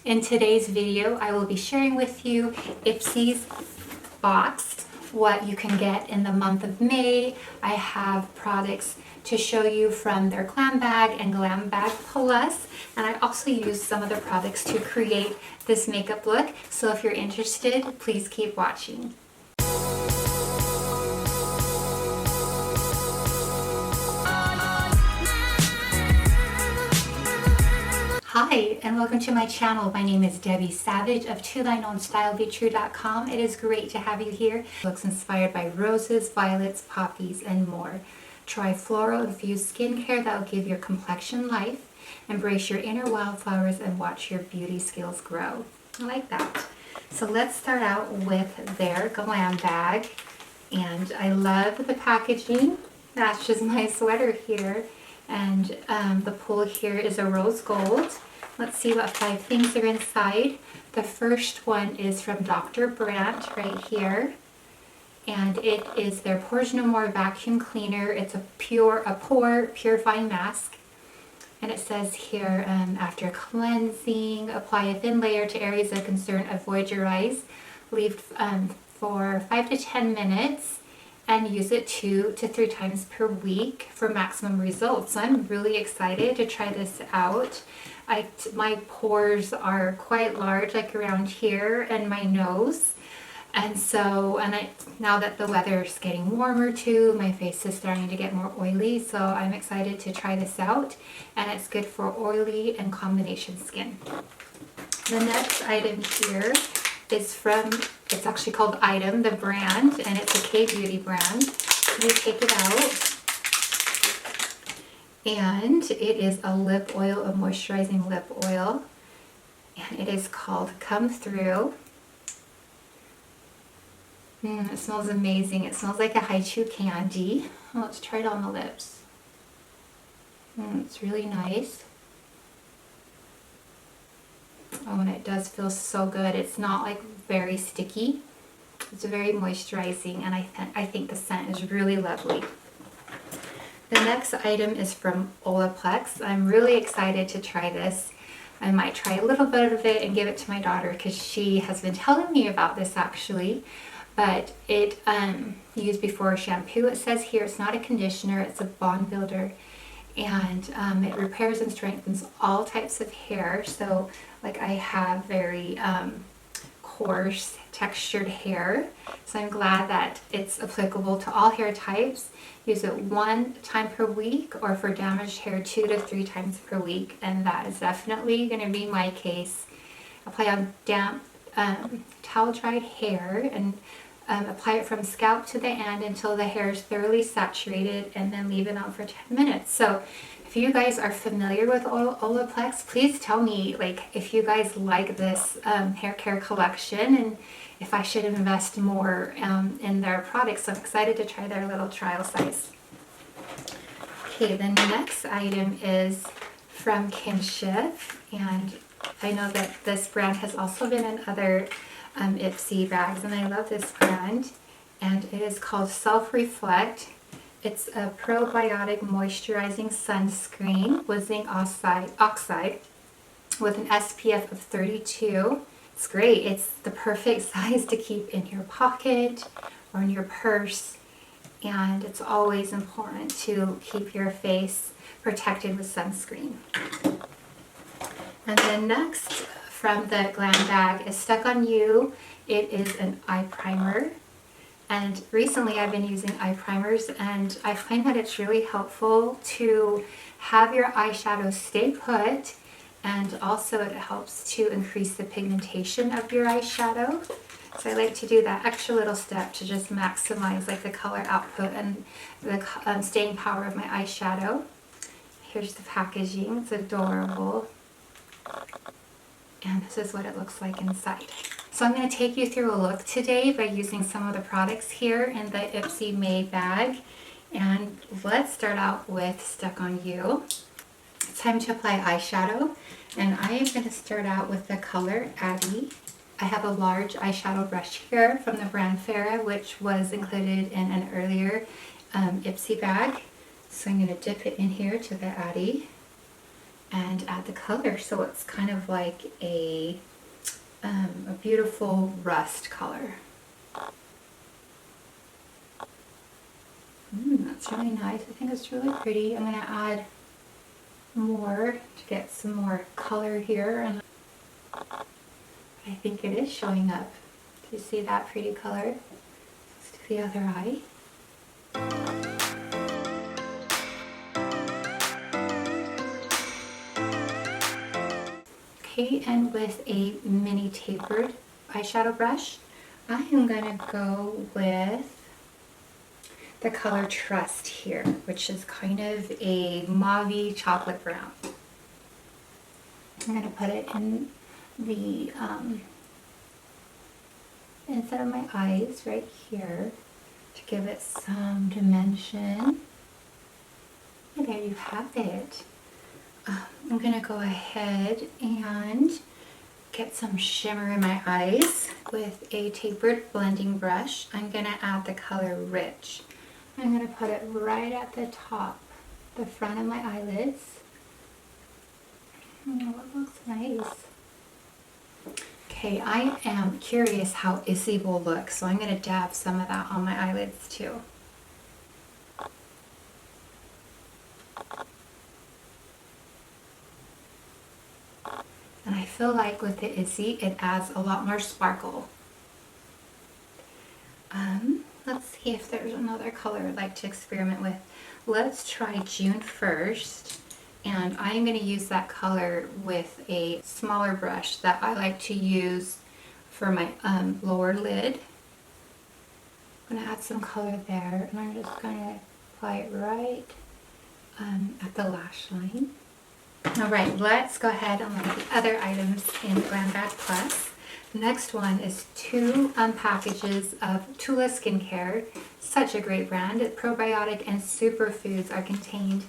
In today's video, I will be sharing with you Ipsy's box, what you can get in the month of May. I have products to show you from their Glam Bag and Glam Bag Plus, and I also use some of the products to create this makeup look. So if you're interested, please keep watching. Hi, and welcome to my channel. My name is Debbie Savage of ToThyKnownStyleBeTrue.com. It is great to have you here. It looks inspired by roses, violets, poppies, and more. Try floral infused skincare that will give your complexion life. Embrace your inner wildflowers and watch your beauty skills grow. I like that. So let's start out with their Glam Bag. And I love the packaging. Matches my sweater here. And the pull here is a rose gold. Let's see what 5 things are inside. The first one is from Dr. Brandt right here. And it is their Pores No More Vacuum Cleaner. It's a pore purifying mask. And it says here, after cleansing, apply a thin layer to areas of concern, avoid your eyes. Leave for 5 to 10 minutes. And use it 2 to 3 times per week for maximum results. So I'm really excited to try this out. My pores are quite large, like around here and my nose. And so, now that the weather is getting warmer too, my face is starting to get more oily. So I'm excited to try this out. And it's good for oily and combination skin. The next item here is from, it's actually called Item, the brand, and it's a K-Beauty brand. You take it out, and it is a lip oil, a moisturizing lip oil, and it is called Come Through. It smells amazing. It smells like a haichu candy. Well, let's try it on the lips. It's really nice. Oh, and it does feel so good. It's not like very sticky. It's very moisturizing, and I think the scent is really lovely. The next item is from Olaplex. I'm really excited to try this. I might try a little bit of it and give it to my daughter because she has been telling me about this actually. But it used before shampoo. It says here it's not a conditioner, it's a bond builder. And it repairs and strengthens all types of hair. So like I have very coarse textured hair. So I'm glad that it's applicable to all hair types. Use it 1 time per week, or for damaged hair 2 to 3 times per week. And that is definitely going to be my case. Apply on damp towel dried hair and apply it from scalp to the end until the hair is thoroughly saturated, and then leave it on for 10 minutes. So if you guys are familiar with Olaplex, please tell me if you guys like this hair care collection and if I should invest more in their products. So I'm excited to try their little trial size. Okay, the next item is from Kinship, and I know that this brand has also been in other Ipsy bags, and I love this brand, and it is called Self-Reflect. It's a probiotic moisturizing sunscreen with zinc oxide with an SPF of 32. It's great. It's the perfect size to keep in your pocket or in your purse, and it's always important to keep your face protected with sunscreen. And then next from the Glam Bag is Stuck on You. It is an eye primer. And recently I've been using eye primers, and I find that it's really helpful to have your eyeshadow stay put, and also it helps to increase the pigmentation of your eyeshadow. So I like to do that extra little step to just maximize the color output and the staying power of my eyeshadow. Here's the packaging. It's adorable. And this is what it looks like inside. So I'm going to take you through a look today by using some of the products here in the Ipsy May bag. And let's start out with Stuck on You. It's time to apply eyeshadow. And I am going to start out with the color Addie. I have a large eyeshadow brush here from the brand Farrah, which was included in an earlier Ipsy bag. So I'm going to dip it in here to the Addie. and add the color. So it's kind of like a beautiful rust color. That's really nice. I think it's really pretty. I'm going to add more to get some more color here. And I think it is showing up. Do you see that pretty color? Let's do the other eye. Okay, and with a mini tapered eyeshadow brush, I am going to go with the color Trust here, which is kind of a mauve chocolate brown. I'm going to put it in the inside of my eyes right here to give it some dimension. And there you have it. I'm going to go ahead and get some shimmer in my eyes with a tapered blending brush. I'm going to add the color Rich. I'm going to put it right at the top, the front of my eyelids. Oh, it looks nice. Okay, I am curious how Ipsy will look, so I'm going to dab some of that on my eyelids too. And I feel like with the Ipsy, it adds a lot more sparkle. Let's see if there's another color I'd like to experiment with. Let's try June 1st. And I'm going to use that color with a smaller brush that I like to use for my lower lid. I'm going to add some color there, and I'm just going to apply it right at the lash line. Alright, let's go ahead and look at the other items in Glam Bag Plus. The next one is 2 packages of Tula Skincare. Such a great brand. Probiotic and superfoods are contained,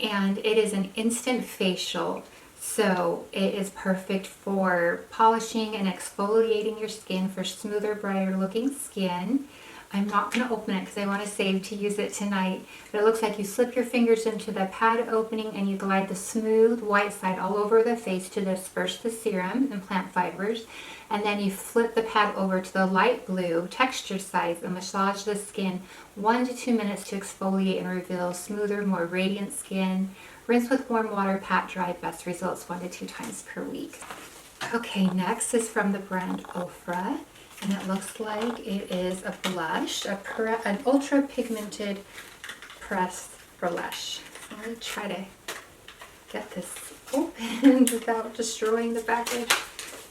and it is an instant facial. So it is perfect for polishing and exfoliating your skin for smoother, brighter looking skin. I'm not going to open it because I want to save to use it tonight. But it looks like you slip your fingers into the pad opening and you glide the smooth white side all over the face to disperse the serum and plant fibers. And then you flip the pad over to the light blue texture size and massage the skin 1 to 2 minutes to exfoliate and reveal smoother, more radiant skin. Rinse with warm water, pat dry. Best results 1 to 2 times per week. Okay, next is from the brand Ofra. And it looks like it is a blush, an ultra pigmented pressed blush. So I'm going to try to get this open without destroying the package.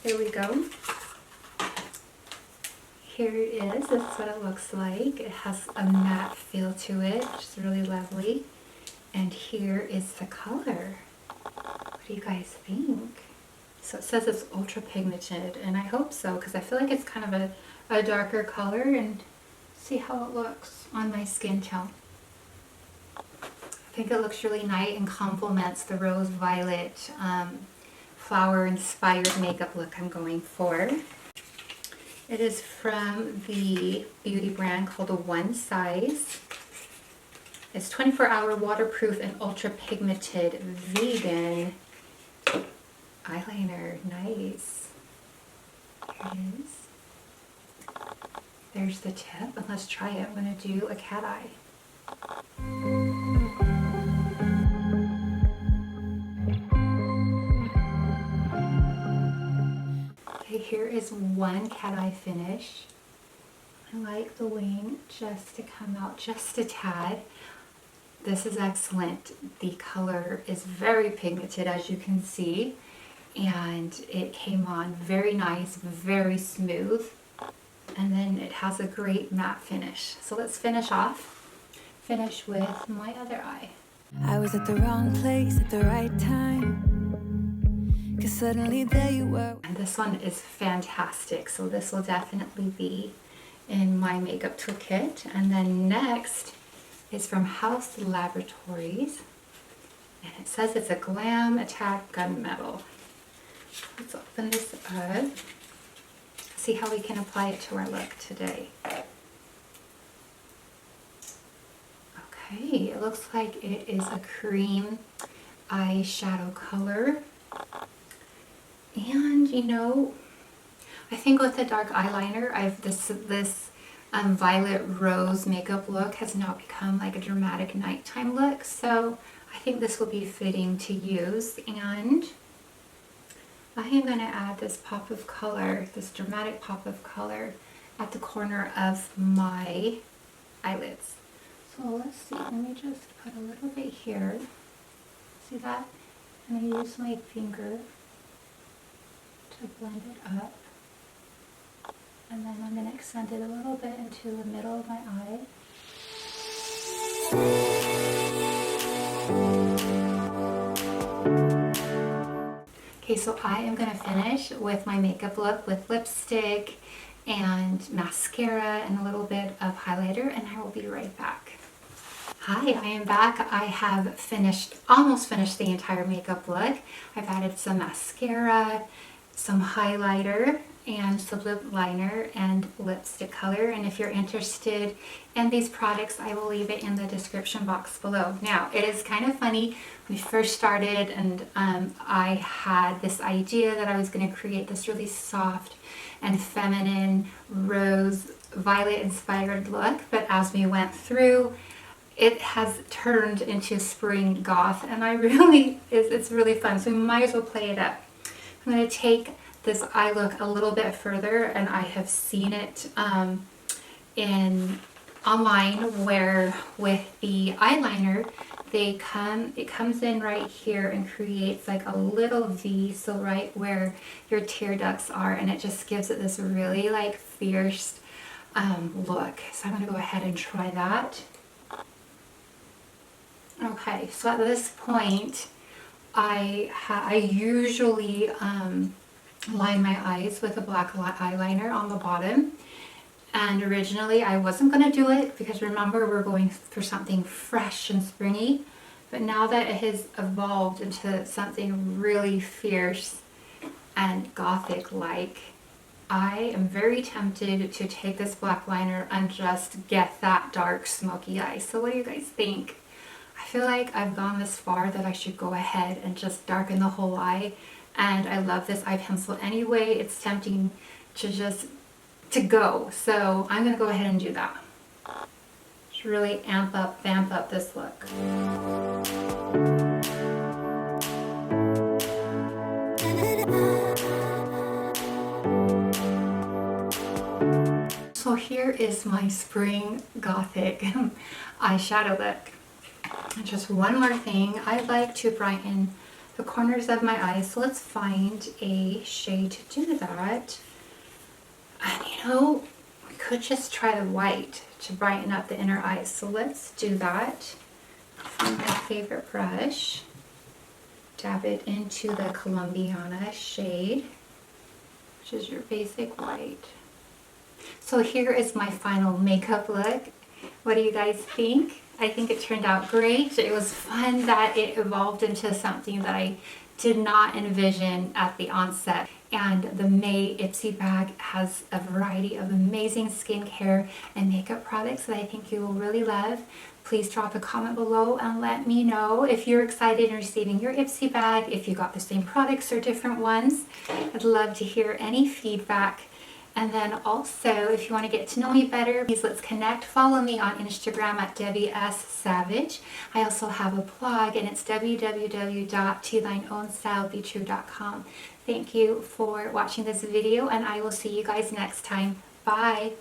There we go. Here it is. This is what it looks like. It has a matte feel to it, which is really lovely. And here is the color. What do you guys think? So it says it's ultra pigmented, and I hope so, because I feel like it's kind of a darker color, and see how it looks on my skin tone. I think it looks really nice and complements the rose violet flower inspired makeup look I'm going for. It is from the beauty brand called One Size. It's 24-hour waterproof and ultra pigmented vegan eyeliner. Nice. There it is. There's the tip, and let's try it. I'm going to do a cat eye. Okay, here is one cat eye finish. I like the wing just to come out just a tad. This is excellent. The color is very pigmented, as you can see. And it came on very nice, very smooth, and then it has a great matte finish. So let's finish with my other eye. I was at the wrong place at the right time, 'cause suddenly there you were. And this one is fantastic, so this will definitely be in my makeup toolkit. And then next is from House Laboratories, and it says it's a Glam Attack Gunmetal. Let's open this up, see how we can apply it to our look today. Okay, it looks like it is a cream eyeshadow color. And you know, I think with the dark eyeliner, this violet rose makeup look has now become like a dramatic nighttime look. So I think this will be fitting to use. And I am going to add this pop of color, this dramatic pop of color at the corner of my eyelids. So let's see, let me just put a little bit here. See that? And I use my finger to blend it up. And then I'm going to extend it a little bit into the middle of my eye. Okay, so I am going to finish with my makeup look with lipstick and mascara and a little bit of highlighter, and I will be right back. Hi, I am back. I have almost finished the entire makeup look. I've added some mascara, some highlighter, and some lip liner and lipstick color. And if you're interested in these products, I will leave it in the description box below. Now, it is kind of funny. We first started and I had this idea that I was going to create this really soft and feminine rose violet inspired look, but as we went through, it has turned into spring goth, and it's really fun, so we might as well play it up. I'm going to take this eye look a little bit further, and I have seen it online where with the eyeliner it comes in right here and creates like a little V, so right where your tear ducts are, and it just gives it this really like fierce look. So I'm going to go ahead and try that. Okay, so at this point I usually line my eyes with a black eyeliner on the bottom, and originally I wasn't going to do it because remember we're going for something fresh and springy, but now that it has evolved into something really fierce and gothic like, I am very tempted to take this black liner and just get that dark smoky eye. So what do you guys think? I feel like I've gone this far that I should go ahead and just darken the whole eye. And I love this eye pencil anyway. It's tempting to go. So I'm going to go ahead and do that. Just really vamp up this look. So here is my spring gothic eyeshadow look. And just one more thing, I like to brighten the corners of my eyes, so let's find a shade to do that. And you know, we could just try the white to brighten up the inner eyes, so let's do that. Find my favorite brush, dab it into the Colombiana shade, which is your basic white. So here is my final makeup look. What do you guys think? I think it turned out great. It was fun that it evolved into something that I did not envision at the onset. And the May Ipsy bag has a variety of amazing skincare and makeup products that I think you will really love. Please drop a comment below and let me know if you're excited in receiving your Ipsy bag, if you got the same products or different ones. I'd love to hear any feedback. And then also, if you want to get to know me better, please let's connect. Follow me on Instagram at Debbie S. Savage. I also have a blog, and it's www.tthyineownstylebetrue.com. Thank you for watching this video, and I will see you guys next time. Bye.